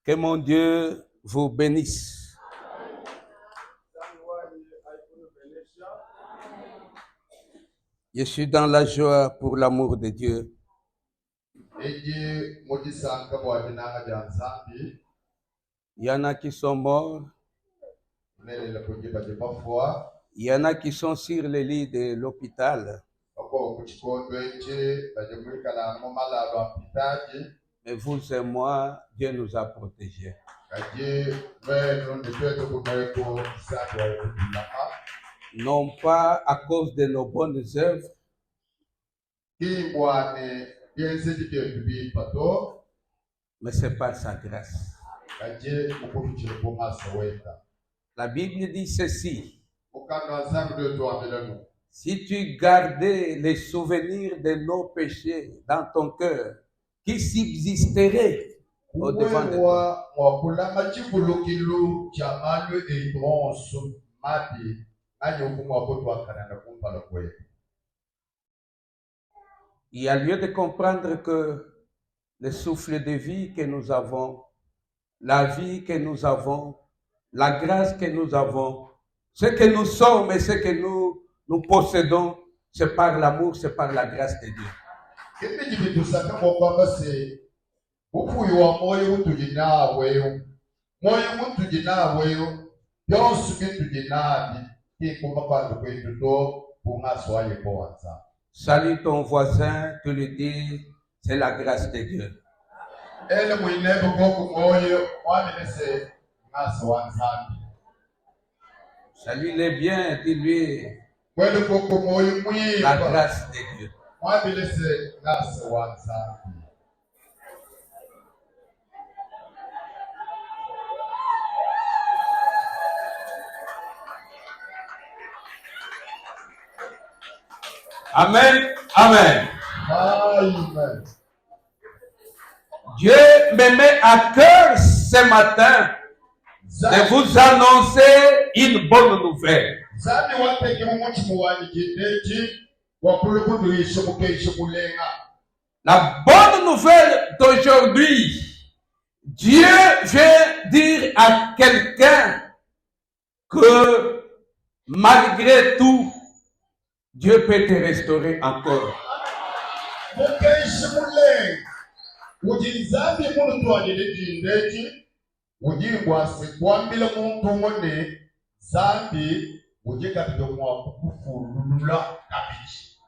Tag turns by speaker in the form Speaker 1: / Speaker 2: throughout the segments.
Speaker 1: Que mon Dieu vous bénisse. Je suis dans la joie pour l'amour de Dieu. Il y en a qui sont morts. Il y en a qui sont sur les lits de l'hôpital. Mais vous et moi, Dieu nous a protégés. Non pas à cause de nos bonnes œuvres, mais c'est par sa grâce. La Bible dit ceci: si tu gardais les souvenirs de nos péchés dans ton cœur, qui subsisterait au devant de toi. Il y a lieu de comprendre que le souffle de vie que nous avons, la vie que nous avons, la grâce que nous avons, ce que nous sommes et ce que nous possédons, c'est par l'amour, c'est par la grâce de Dieu. Salue ton voisin, tu lui dis, c'est la grâce de Dieu. Salue-les bien, dis-lui, la grâce de Dieu. Amen. Amen.
Speaker 2: Amen.
Speaker 1: Dieu me met à cœur ce matin de vous annoncer une bonne nouvelle. La bonne nouvelle d'aujourd'hui, Dieu vient dire à quelqu'un que malgré tout, Dieu peut te restaurer encore.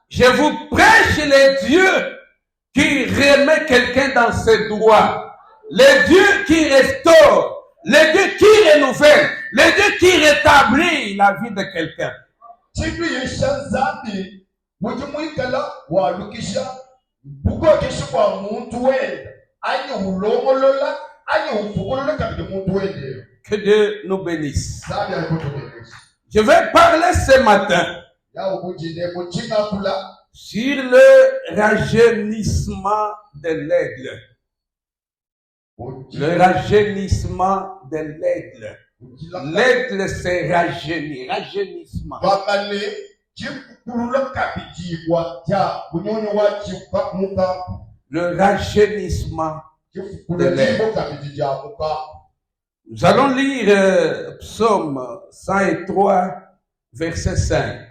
Speaker 1: Je vous prêche le Dieu qui remet quelqu'un dans ses droits, le Dieu qui restaure, le Dieu qui renouvelle, le Dieu qui rétablit la vie de quelqu'un. Que Dieu nous bénisse. Je vais parler ce matin sur le rajeunissement de l'aigle. Le rajeunissement de l'aigle. L'aigle c'est rajeunir, rajeunissement. Le rajeunissement de l'aigle. Nous allons lire Psaume 103, verset 5.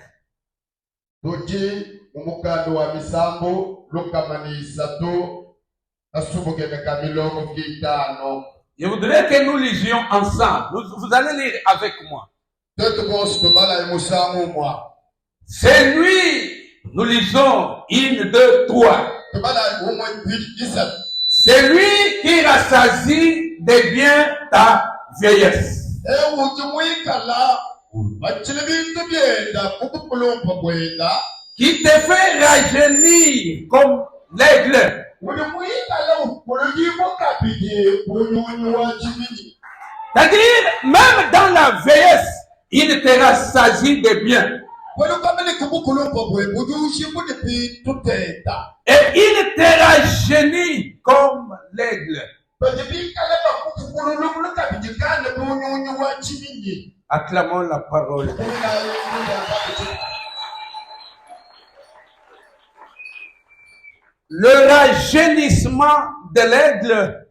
Speaker 1: Je voudrais que nous lisions ensemble. Vous allez lire avec moi. C'est lui, nous lisons 1, 2, 3. C'est lui qui rassasie de bien ta vieillesse. Qui te fait rajeunir comme l'aigle. C'est-à-dire, même dans la vieillesse, il te rassasie de bien. Et il te rajeunit comme l'aigle. Acclamons la parole. Le rajeunissement de l'aigle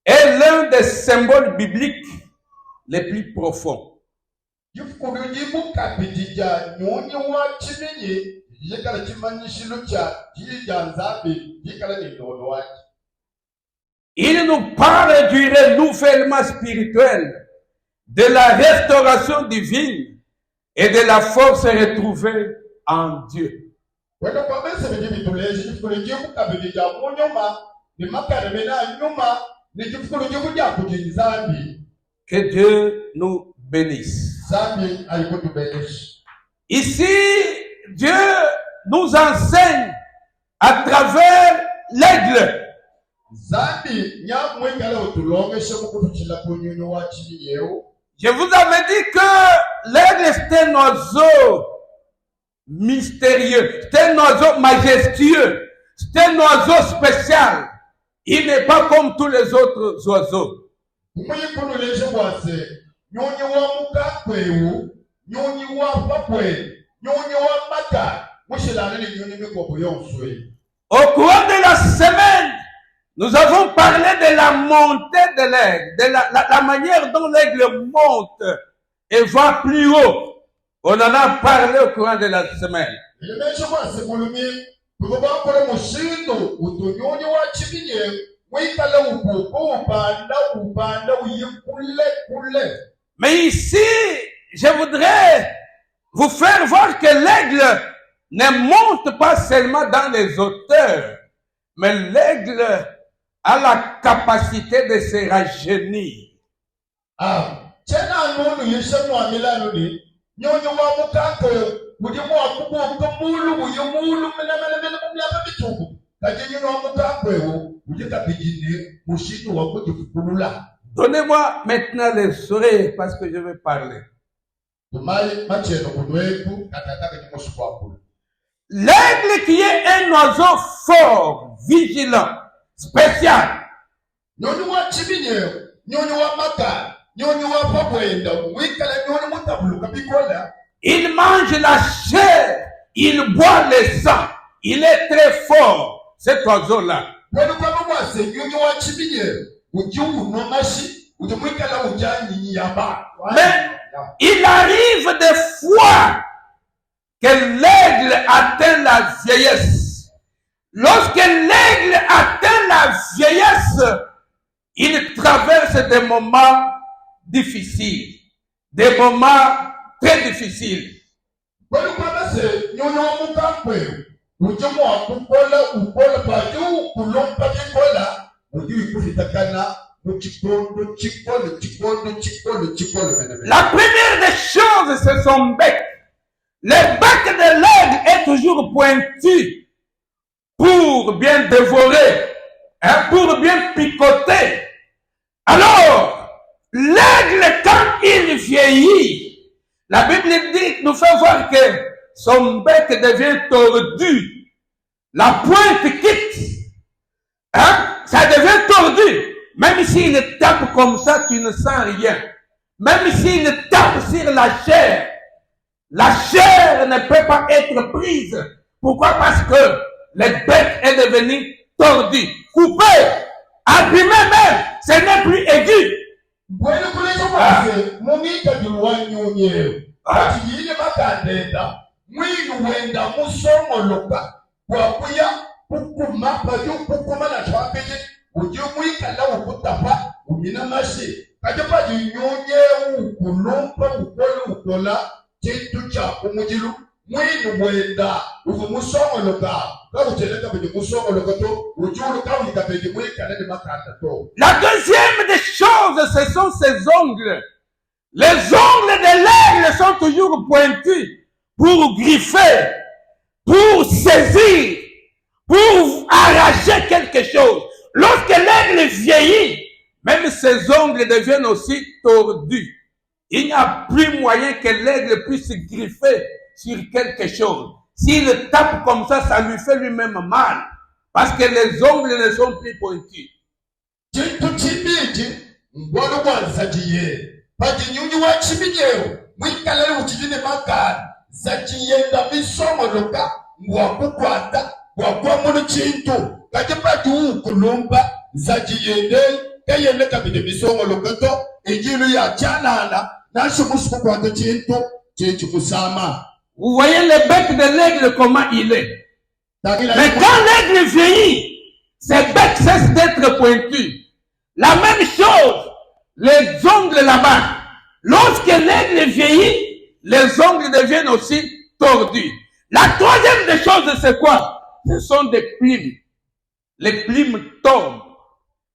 Speaker 1: est l'un des symboles bibliques les plus profonds. Il nous parle du renouvellement spirituel, de la restauration divine et de la force retrouvée en Dieu. Que Dieu nous bénisse. Ici, Dieu nous enseigne à travers l'aigle. Je vous avais dit que l'aigle c'est un oiseau mystérieux, c'est un oiseau majestueux, c'est un oiseau spécial. Il n'est pas comme tous les autres oiseaux. Au cours de la semaine, nous avons parlé de la montée de l'aigle, de la manière dont l'aigle monte et va plus haut. On en a parlé au cours de la semaine. Mais ici, je voudrais vous faire voir que l'aigle ne monte pas seulement dans les hauteurs, mais l'aigle a la capacité de se rajeunir. Donnez-moi maintenant les oreilles parce que je vais parler. L'aigle qui est un oiseau fort, vigilant, spécial. Il mange la chair, il boit le sang. Il est très fort, cet oiseau-là. Mais il arrive des fois que l'aigle atteint la vieillesse. Lorsque l'aigle atteint la vieillesse, il traverse des moments difficiles, des moments très difficiles. La première des choses, c'est son bec. Le bec de l'aigle est toujours pointu pour bien dévorer, pour bien picoter. Alors, l'aigle, quand il vieillit, la Bible nous fait voir que son bec devient tordu. La pointe quitte. Ça devient tordu. Même s'il tape comme ça, tu ne sens rien. Même s'il tape sur la chair ne peut pas être prise. Pourquoi? Parce que le bec est devenu tordu, coupé, abîmé même. Ce n'est plus aigu. La deuxième des choses, ce sont ses ongles. Les ongles de l'aigle sont toujours pointus pour griffer, pour saisir, pour arracher quelque chose. Lorsque l'aigle vieillit, même ses ongles deviennent aussi tordus. Il n'y a plus moyen que l'aigle puisse griffer sur quelque chose. S'il tape comme ça, ça lui fait lui-même mal. Parce que les ongles ne sont plus pointus. Vous voyez le bec de l'aigle, comment il est. Mais quand l'aigle vieillit, ses becs cessent d'être pointus. La même chose, les ongles là-bas. Lorsque l'aigle vieillit, les ongles deviennent aussi tordus. La troisième des choses, c'est quoi? Ce sont des plumes. Les plumes tombent.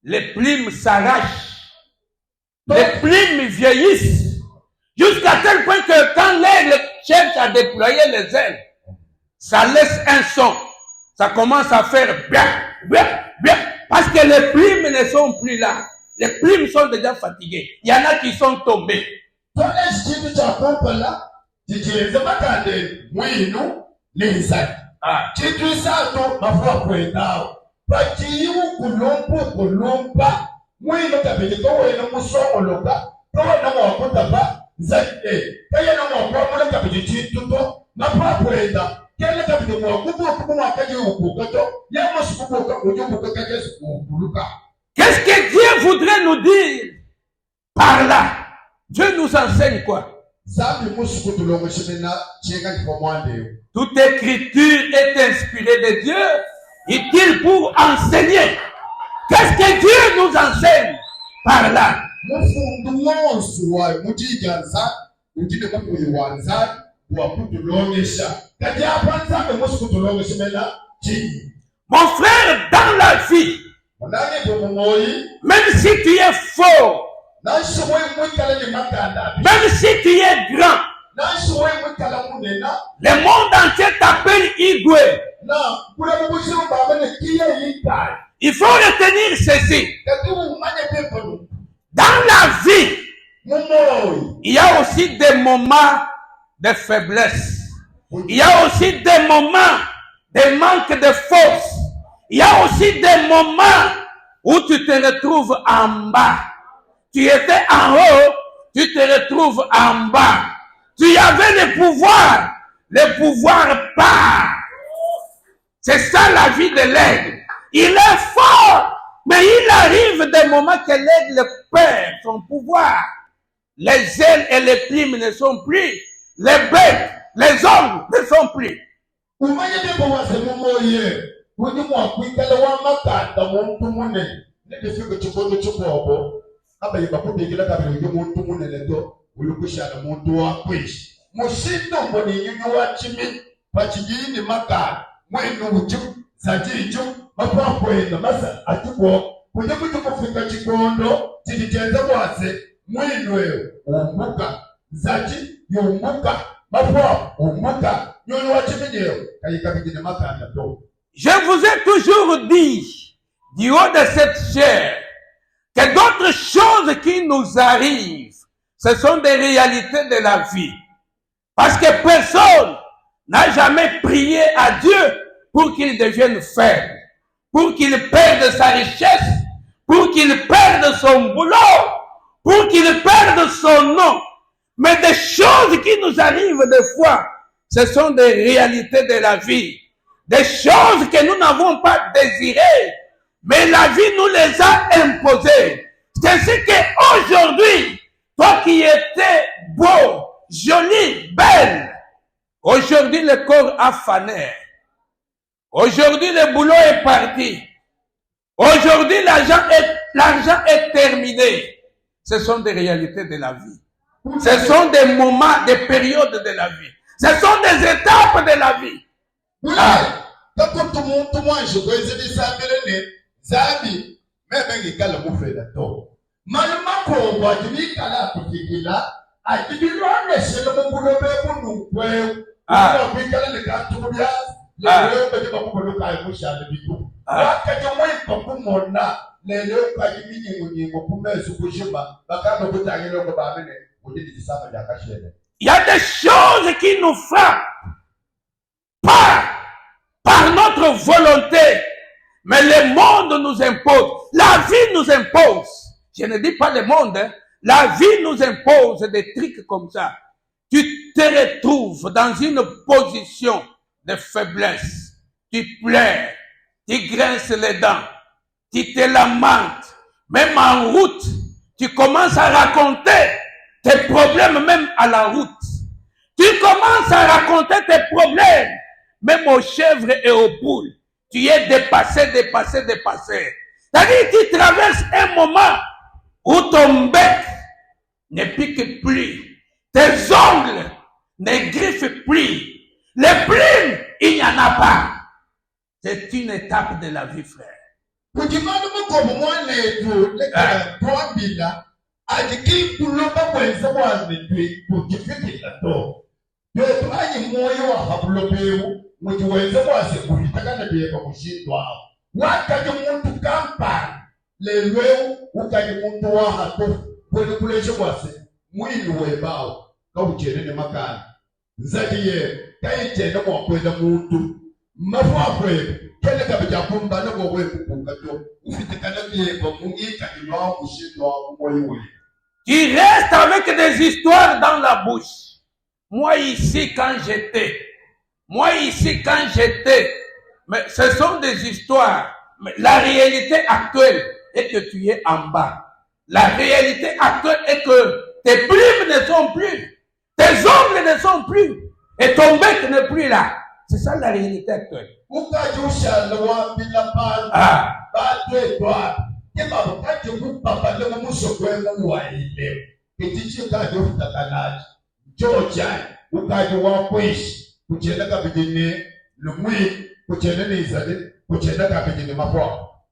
Speaker 1: Les plumes s'arrachent. Les plumes vieillissent. Jusqu'à tel point que quand l'aigle cherche à déployer les ailes, ça laisse un son. Ça commence à faire bien, bien, bien. Parce que les plumes ne sont plus là. Les plumes sont déjà fatiguées. Il y en a qui sont tombés. Qu'est-ce que Dieu voudrait nous dire par là? Dieu nous enseigne quoi? Toute écriture est inspirée de Dieu, utile pour enseigner. Qu'est-ce que Dieu nous enseigne par là? Mon frère, dans la vie, même si tu es fort, même si tu es grand, le monde entier t'appelle Igwe. Il faut retenir ceci. Dans la vie, il y a aussi des moments de faiblesse. Il y a aussi des moments de manque de force. Il y a aussi des moments où tu te retrouves en bas. Tu étais en haut, tu te retrouves en bas. Tu avais le pouvoir part. C'est ça la vie de l'aigle. Il est fort, mais il arrive des moments que l'aigle perd son pouvoir. Les ailes et les plumes ne sont plus. Les becs, les ongles ne sont plus. Je vous ai toujours dit, du haut de cette chair, que d'autres choses qui nous arrivent, ce sont des réalités de la vie. Parce que personne n'a jamais prié à Dieu pour qu'il devienne faible, pour qu'il perde sa richesse, pour qu'il perde son boulot, pour qu'il perde son nom. Mais des choses qui nous arrivent des fois, ce sont des réalités de la vie. Des choses que nous n'avons pas désirées, mais la vie nous les a imposées. C'est ce qu'aujourd'hui, toi qui étais beau, joli, belle, aujourd'hui le corps a fané. Aujourd'hui le boulot est parti. Aujourd'hui l'argent est terminé. Ce sont des réalités de la vie. Ce sont des moments, des périodes de la vie. Ce sont des étapes de la vie. Il y a des choses qui nous frappent par notre volonté, mais le monde nous impose. La vie nous impose. Je ne dis pas le monde, hein. La vie nous impose des trucs comme ça. Tu te retrouves dans une position de faiblesse. Tu pleures, tu grinces les dents, tu te lamentes. Même en route, tu commences à raconter tes problèmes même à la route. Tu commences à raconter tes problèmes même aux chèvres et aux poules. Tu es dépassé. C'est-à-dire que tu traverses un moment où ton bec ne pique plus. Tes ongles ne griffent plus. Les plumes, il n'y en a pas. C'est une étape de la vie, frère. Tu restes avec des histoires dans la bouche. Moi ici quand j'étais, mais ce sont des histoires. Mais la réalité actuelle est que tu es en bas. La réalité actuelle est que tes plumes ne sont plus, tes ongles ne sont plus, et ton bec n'est plus là. C'est ça la réalité actuelle.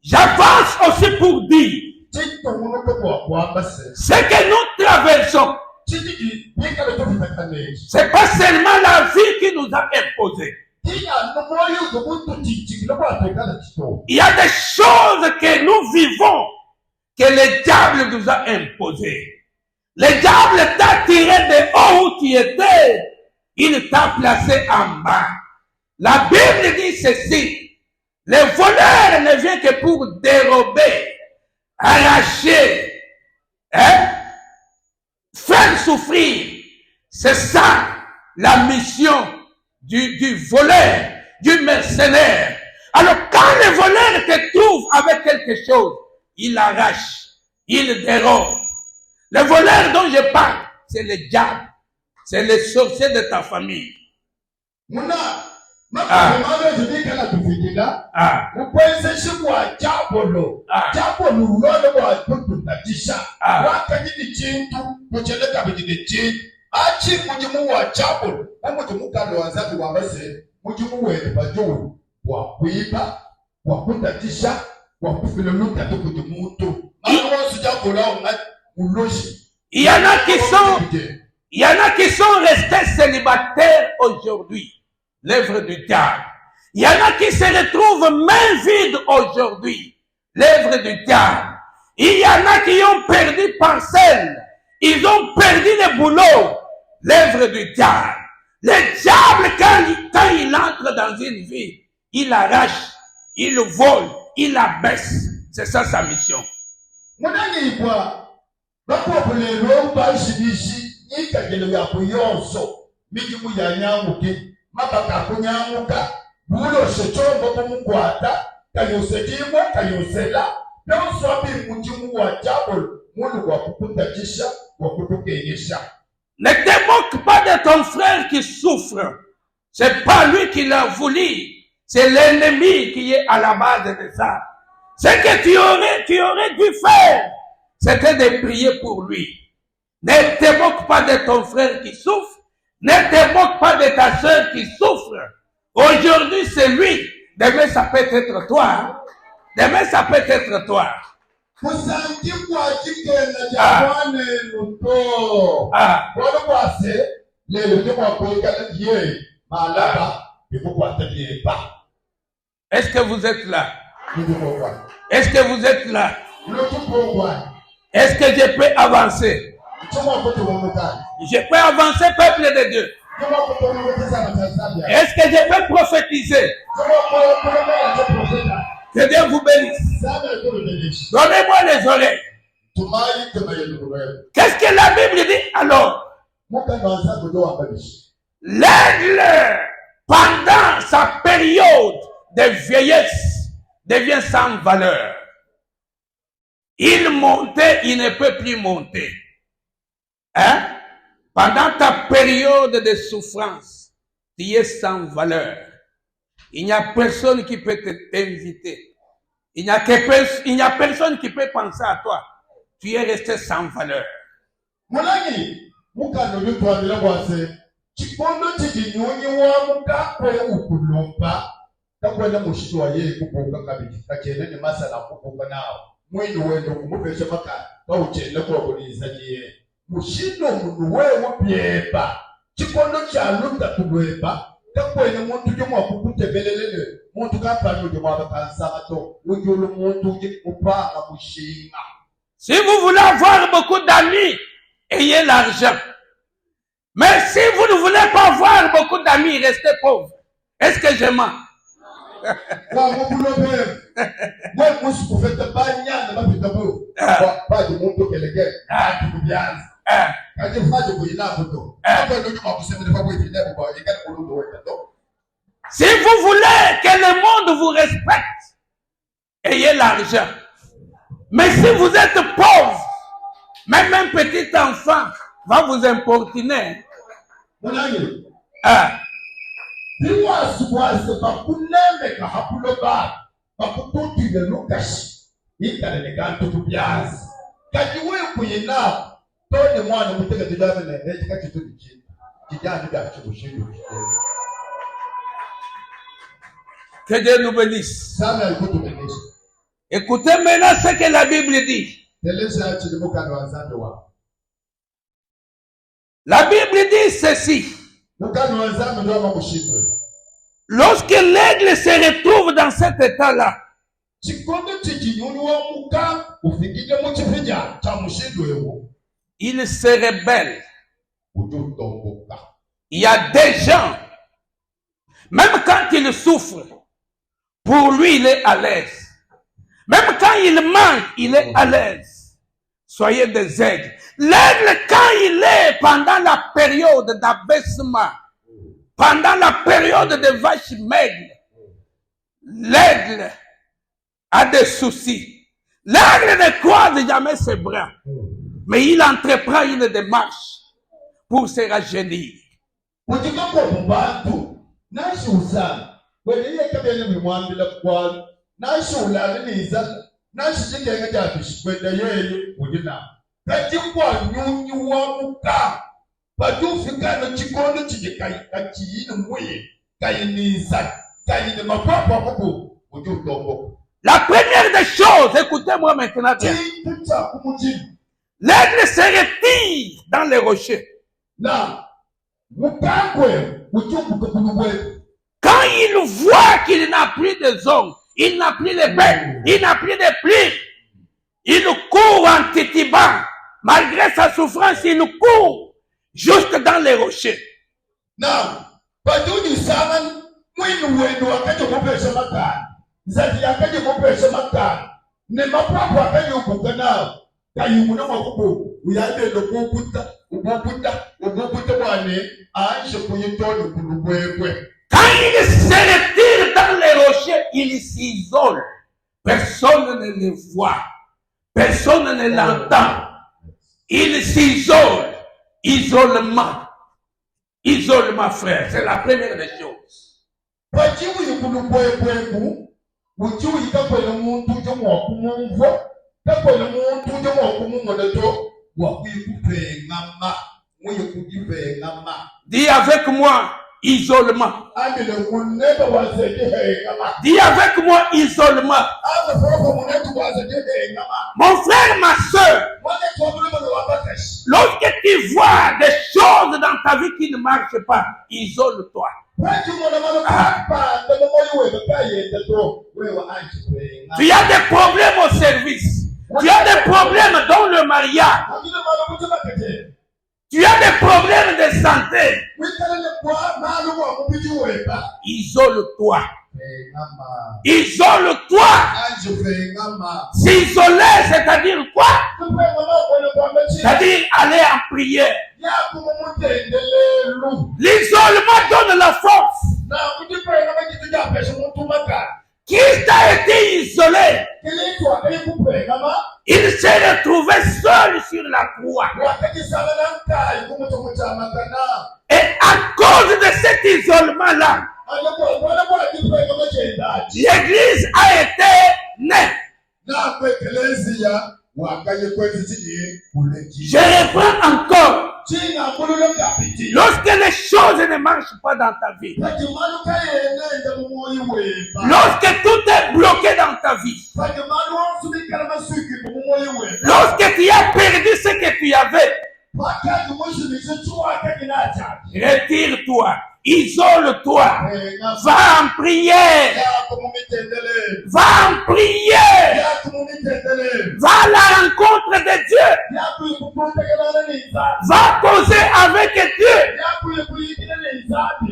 Speaker 1: J'avance aussi pour dire ce que nous traversons. C'est pas seulement la vie qui nous a imposé. Il y a des choses que nous vivons que le diable nous a imposées. Le diable t'a tiré de haut où tu étais. Il t'a placé en bas. La Bible dit ceci. Le voleur ne vient que pour dérober, arracher, faire souffrir. C'est ça la mission du voleur, du mercenaire. Alors quand le voleur te trouve avec quelque chose, il arrache, il dérobe. Le voleur dont je parle, c'est le diable. C'est le sorcier de ta famille. Il y en a qui sont restés célibataires aujourd'hui. L'œuvre du diable. Il y en a qui se retrouvent main vide aujourd'hui. L'œuvre du diable. Il y en a qui ont perdu parcelle. Ils ont perdu le boulot. L'œuvre du diable. Le diable, quand il entre dans une vie, il arrache, il vole, il abaisse. C'est ça sa mission. Ne te moque pas de ton frère qui souffre. C'est pas lui qui l'a voulu. C'est l'ennemi qui est à la base de ça. Ce que tu aurais dû faire, c'était de prier pour lui. Ne te moque pas de ton frère qui souffre. Ne te moque pas de ta soeur qui souffre. Aujourd'hui, c'est lui. Demain, ça peut être toi. Demain, ça peut être toi. Est-ce que vous êtes là? Est-ce que vous êtes là? Est-ce que je peux avancer? Je peux avancer, peuple de Dieu. Est-ce que je peux prophétiser? Que Dieu vous bénisse. Donnez-moi les oreilles. Qu'est-ce que la Bible dit alors? L'aigle, pendant sa période de vieillesse, devient sans valeur. Il montait, il ne peut plus monter. Hein? Pendant ta période de souffrance, tu es sans valeur. Il n'y a personne qui peut t'inviter. Il n'y a personne qui peut penser à toi. Tu es resté sans valeur.
Speaker 2: Mulani, mukano lutwalira bwase. Chikondo chijinyonyi wa muka kwe ukulomba. Takwenda mushitwa ye kupunga kabiti. Kachene ni masala kupunga nao. Mwini wendo kumupesha maka. Kauchenda kwa kuliza jiye. Mushindo munu wewe pieba. Chikondo cha luta kulweba. Takwenda muntu jomwa kukutebelelele. Muntu kapano jomwa bakansamato. Ujulu muntu jikupanga mushinga.
Speaker 1: Si vous voulez avoir beaucoup d'amis, ayez l'argent. Mais si vous ne voulez pas avoir beaucoup d'amis, restez pauvre. Est-ce que je mens? Si vous voulez que le monde vous respecte, ayez l'argent. Mais si vous êtes pauvre, même un petit enfant va vous importuner. Ah. Que Dieu nous bénisse. Écoutez maintenant ce que la Bible dit. La Bible dit ceci. Lorsque l'aigle se retrouve dans cet état-là, il se rebelle. Il y a des gens, même quand il souffre, pour lui il est à l'aise. Même quand il mange, il est à l'aise. Soyez des aigles. L'aigle, quand il est pendant la période d'abaissement, pendant la période de vache maigre, l'aigle a des soucis. L'aigle ne croise jamais ses bras, mais il entreprend une démarche pour se rajeunir. La première des choses, écoutez-moi maintenant bien. L'aigle se retire dans les rochers. Quand il voit qu'il n'a plus de hommes, il n'a plus de bêtes, il n'a plus de pluie, il court en titibant. Malgré sa souffrance, il court jusque dans les rochers. Quand il se retire dans les rochers, il s'isole. Personne ne le voit. Personne ne l'entend. Il s'isole. Isolement. Isolement, frère. C'est la première des choses. Dis avec moi, isolement. Dis avec moi, isolement. Mon frère, ma soeur, lorsque tu vois des choses dans ta vie qui ne marchent pas, isole-toi. Tu as des problèmes au service. Tu as des problèmes dans le mariage. Tu as des problèmes de santé. Isole-toi. Isole-toi. S'isoler, c'est-à-dire quoi? C'est-à-dire aller en prière. L'isolement donne la force. Christ a été isolé. Il croix. Et à cause de cet isolement-là, l'Église a été née. Je reprends encore. Lorsque les choses ne marchent pas dans ta vie, lorsque tout est bloqué dans ta vie, lorsque tu as perdu ce que tu avais, retire-toi, isole-toi, va en prière, va en prière, va à la rencontre de Dieu, va causer avec Dieu.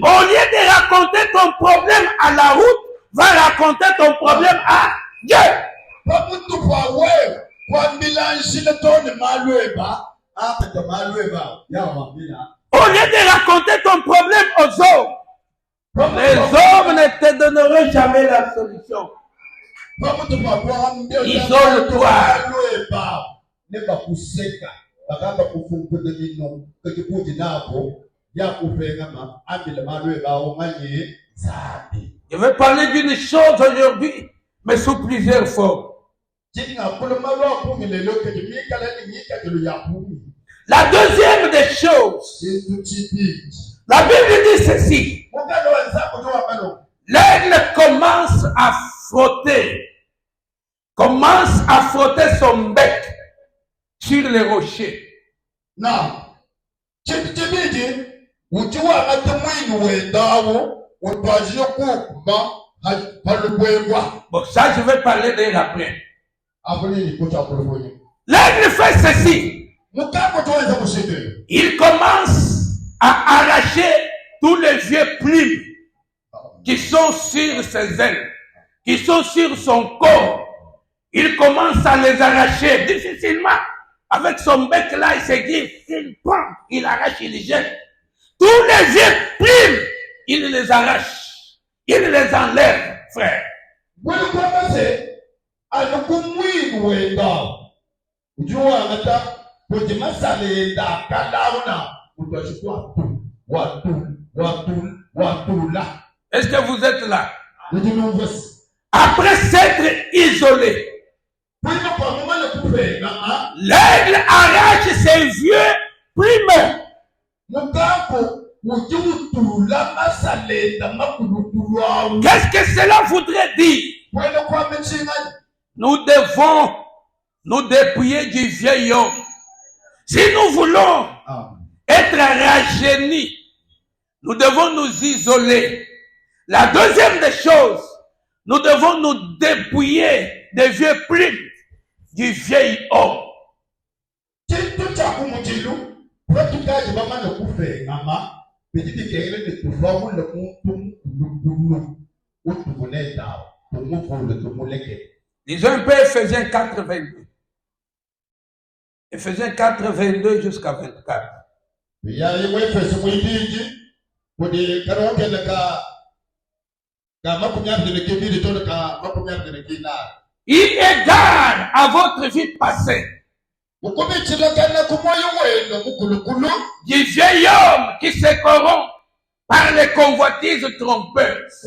Speaker 1: Au lieu de raconter ton problème à la route, va raconter ton problème à Dieu. Au lieu de raconter ton problème aux hommes, les hommes ne te donneront jamais la solution. Isole-toi. Je vais parler d'une chose aujourd'hui, mais sous plusieurs formes. La deuxième des choses, la Bible dit ceci. L'aigle commence à frotter son bec sur les rochers. Bon, ça je vais parler d'elle après. L'aigle fait ceci. Il commence à arracher tous les vieux plumes qui sont sur ses ailes, qui sont sur son corps. Il commence à les arracher difficilement. Avec son bec là, il se dit, il prend, il arrache, il jette. Tous les vieux plumes, il les arrache. Il les enlève, frère. Est-ce que vous êtes là? Après s'être isolé, l'aigle arrache ses vieux plumes. Qu'est-ce que cela voudrait dire? Nous devons nous dépouiller du vieil homme. Si nous voulons être rajeunis, nous devons nous isoler. La deuxième des choses, nous devons nous dépouiller des vieux plumes du vieil homme. Disons un peu Ephésiens 4, 22. Ephésiens 4, 22 jusqu'à 24. Il égare à votre vie passée du vieil homme qui se corrompt par les convoitises trompeuses.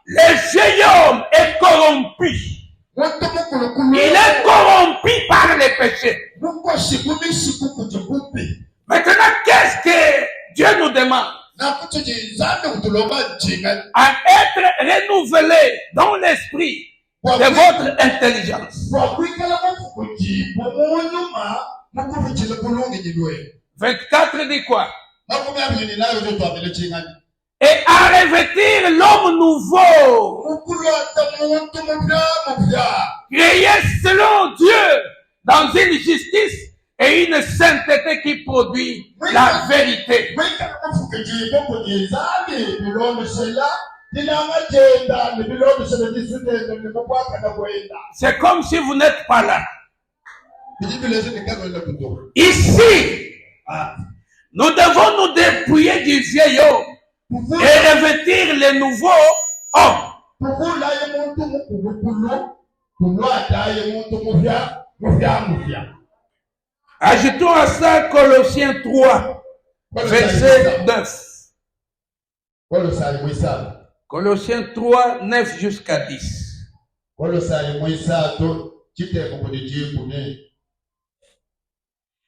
Speaker 1: Le vieil homme est corrompu. Il est corrompu par les péchés. Maintenant, qu'est-ce que Dieu nous demande? À être renouvelé dans l'esprit de votre intelligence. 24 dit quoi? Et à revêtir l'homme nouveau, créé selon Dieu dans une justice et une sainteté qui produit la vérité. C'est comme si vous n'êtes pas là. Ici, nous devons nous dépouiller du vieil homme et revêtir le nouveau homme.
Speaker 2: tukula ye muntu mukulukulo tulwata ye muntu mufya.
Speaker 1: Ajoutons à ça Colossiens 3, verset 9. Colossiens 3, 9 jusqu'à 10.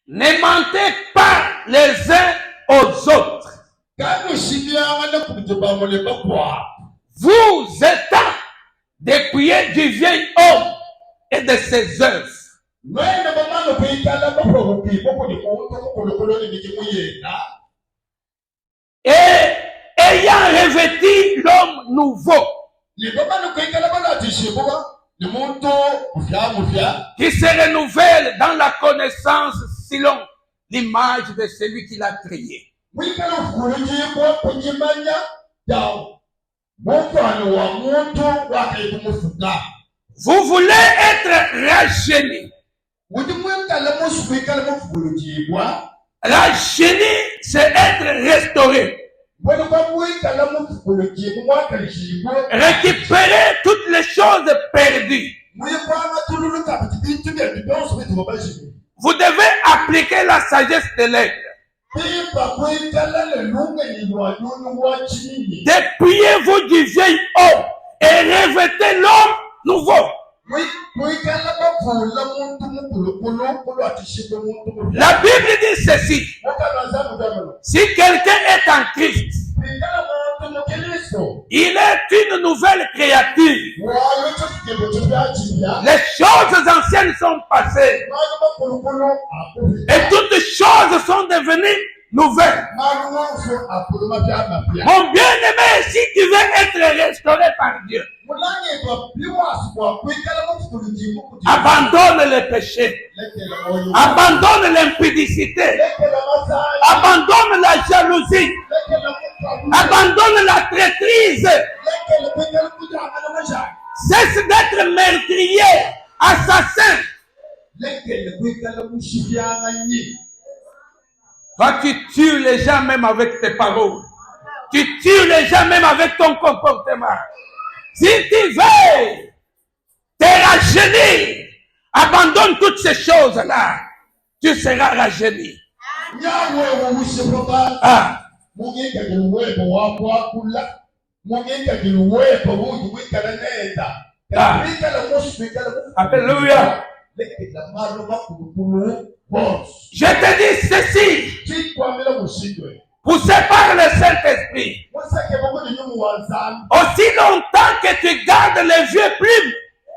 Speaker 1: Ne mentez pas les uns aux autres. Vous étant dépouillés du vieil homme et de ses œuvres. Et ayant revêtu l'homme nouveau, qui se renouvelle dans la connaissance selon l'image de celui qui l'a créé. Vous voulez être rajeunis. Rajeunir, c'est être restauré. Récupérer toutes les choses perdues. Vous devez appliquer la sagesse de l'aigle. Dépouillez-vous du vieil homme et revêtez l'homme nouveau. La Bible dit ceci. Si quelqu'un est en Christ, il est une nouvelle créature. Les choses anciennes sont passées et toutes choses sont devenues nouvelles. Mon bien-aimé, si tu veux être restauré par Dieu, abandonne les péchés, abandonne l'impudicité, abandonne la jalousie, abandonne la traîtrise, cesse d'être meurtrier, assassin. Toi, tu tues les gens même avec tes paroles. Tu tues les gens même avec ton comportement. Si tu veux te rajeunir, abandonne toutes ces choses-là. Tu seras rajeuni. Ah. Alléluia. Je te dis ceci. Poussé par le Saint-Esprit. Aussi longtemps que tu gardes les vieux plumes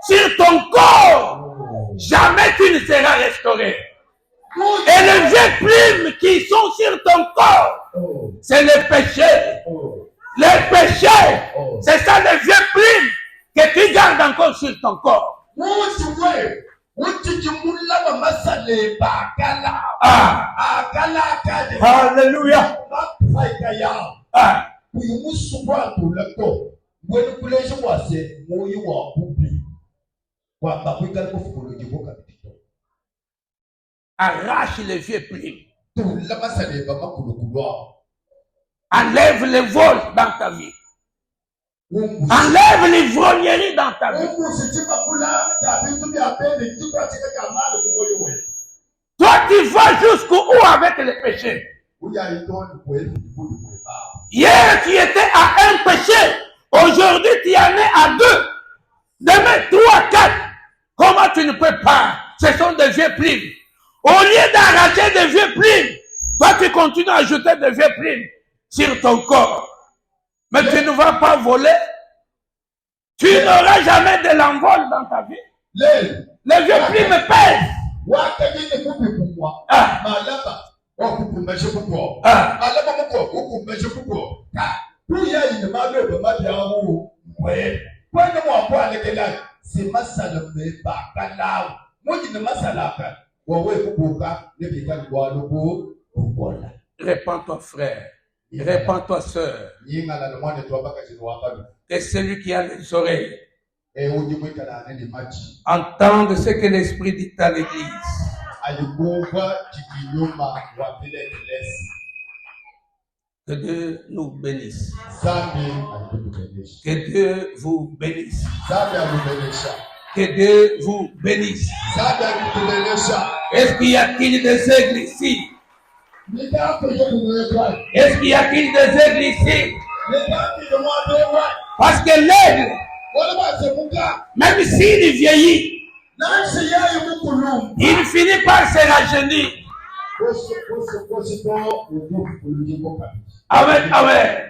Speaker 1: sur ton corps, jamais tu ne seras restauré. Et les vieux plumes qui sont sur ton corps, c'est le péché. Les péchés, c'est ça les vieux plumes que tu gardes encore sur ton corps. Alléluia. Arrache les vieux plumes. Enlève les vols dans ta vie. Enlève l'ivrognerie dans ta vie. Toi, tu vas jusqu'où avec les péchés? Hier, tu étais à un péché. Aujourd'hui, tu en es à 2. Demain, 3, 4. Comment tu ne peux pas? Ce sont des vieux plumes. Au lieu d'arracher des vieux plumes, toi, tu continues à ajouter des vieux plumes sur ton corps. Mais tu ne vas pas voler. Tu n'auras jamais de l'envol dans ta vie. Les vieux plumes pèsent. Répands-toi, frère. Répands-toi, sœur. Et celui qui a les oreilles entende ce que l'Esprit dit à l'Église. Que Dieu nous bénisse.
Speaker 2: Zambi alitubenesha.
Speaker 1: Que Dieu vous bénisse.
Speaker 2: Zambi alitubenesha.
Speaker 1: Que Dieu vous bénisse.
Speaker 2: Zambi alitubenesha.
Speaker 1: Est-ce qu'il y a-t-il des aigles ici? Est-ce qu'il y a-t-il des aigles ici? Parce que l'aigle, même s'il vieillit, il finit par se rajeunir. Amen, amen.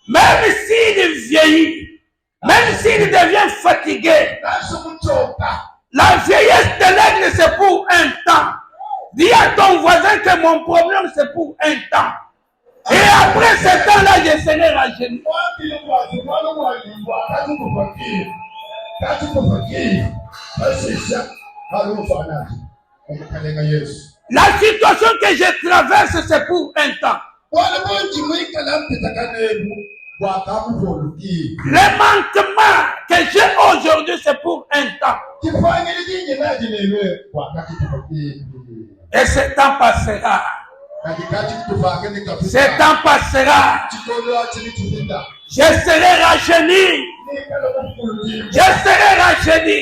Speaker 1: Même s'il vieillit, même s'il devient fatigué, la vieillesse de l'aigle, c'est pour un temps. Dis à ton voisin que mon problème, c'est pour un temps. Et après ce temps-là, je serai rajeuni. La situation que je traverse, c'est pour un temps. Le manquement que j'ai aujourd'hui, c'est pour un temps. Et ce temps passera. Ce temps passera. Je serai rajeuni. Je serai rajeuni.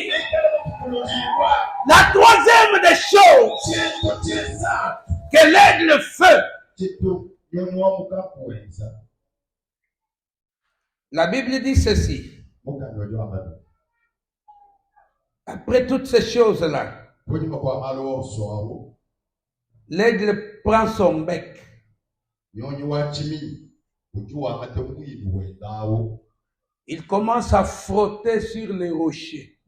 Speaker 1: La troisième des choses que l'aigle fait. La Bible dit ceci. Après toutes ces choses-là, l'aigle prend son bec. Il commence à frotter sur les rochers.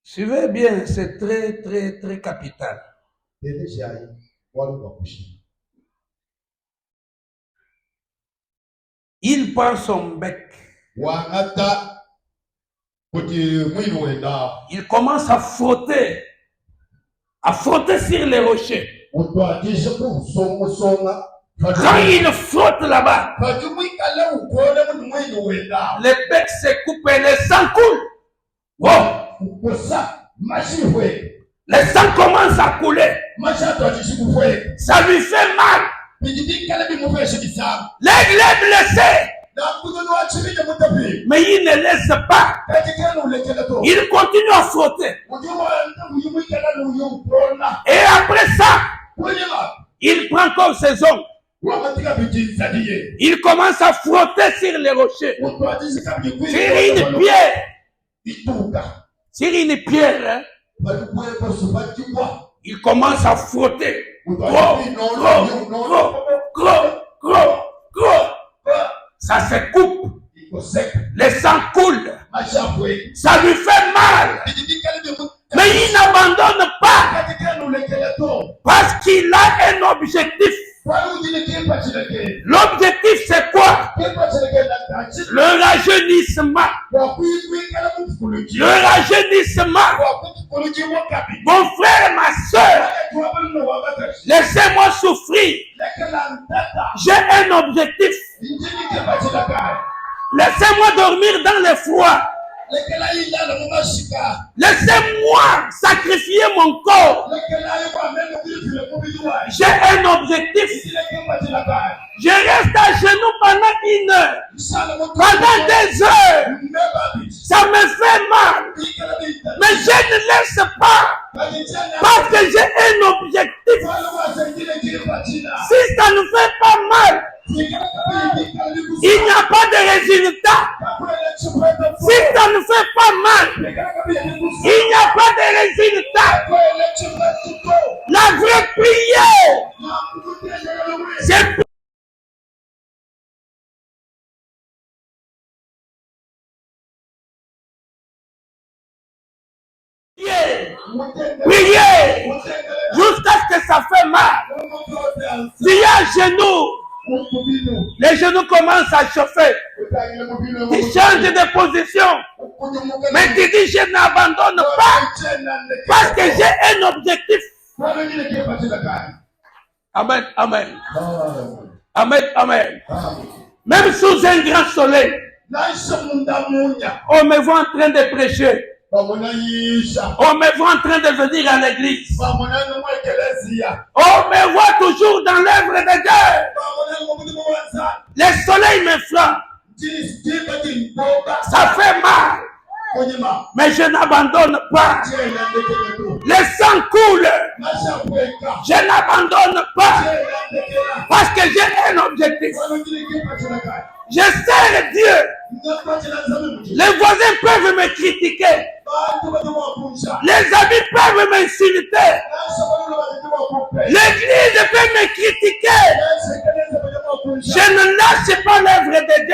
Speaker 1: Suivez bien, c'est très, très, très capital. Il prend son bec. Il commence à frotter sur les rochers. Quand il flotte là-bas, les becs se coupent et le sang coule. Oh. Le sang commence à couler. Ça lui fait mal. L'aigle est blessé. Mais il ne laisse pas. Il continue à frotter. Et après ça, il prend comme ses ongles. Il commence à frotter sur les rochers. Sur une pierre. Sur une pierre. Il commence à frotter. Ça se coupe. Le sang coule. Ça lui fait mal. Mais il n'abandonne pas. Parce qu'il a un objectif. L'objectif, c'est quoi? Le rajeunissement. Le rajeunissement. Mon frère, ma soeur, laissez-moi souffrir. J'ai un objectif. Laissez-moi dormir dans le froid. Laissez-moi sacrifier mon corps. J'ai un objectif. Je reste à genoux pendant 1 heure. Pendant 2 heures. Ça me fait mal. Mais je ne laisse pas. Parce que j'ai un objectif. Si ça ne fait pas mal, il n'y a pas de résultat. Si ça ne fait pas mal, il n'y a pas de résultat. La vraie prière, c'est prier jusqu'à ce que ça fait mal. Priez à genoux. Les genoux commencent à chauffer. Tu changes de position. Mais tu dis je n'abandonne pas. Parce que j'ai un objectif. Amen, amen. Amen, amen. Même sous un grand soleil, on me voit en train de prêcher.
Speaker 2: bamunayisha
Speaker 1: On me voit en train de venir à l'église.
Speaker 2: bamunani mu ekeleziya
Speaker 1: On me voit toujours dans l'œuvre de Dieu.
Speaker 2: bamunani mu mutima wa Nzambe
Speaker 1: Le soleil me frappe.
Speaker 2: kiba kimboga
Speaker 1: Ça fait mal.
Speaker 2: kunyima
Speaker 1: Mais je n'abandonne pas.
Speaker 2: kyenda ndekeretu
Speaker 1: Le sang coule.
Speaker 2: nashakweka
Speaker 1: Je n'abandonne pas.
Speaker 2: kyenda ndekera
Speaker 1: Parce que j'ai un objectif.
Speaker 2: wano kiri kipa kyonakaya
Speaker 1: Je sers Dieu.
Speaker 2: ngakwa kyena Nzambe muti
Speaker 1: Les voisins peuvent me critiquer.
Speaker 2: bantu batawakunja
Speaker 1: Les amis peuvent m'insulter.
Speaker 2: nashabalula batatawakupe
Speaker 1: L'église peut me critiquer.
Speaker 2: nasekeleza batawakunja
Speaker 1: Je ne lâche pas l'œuvre de Dieu.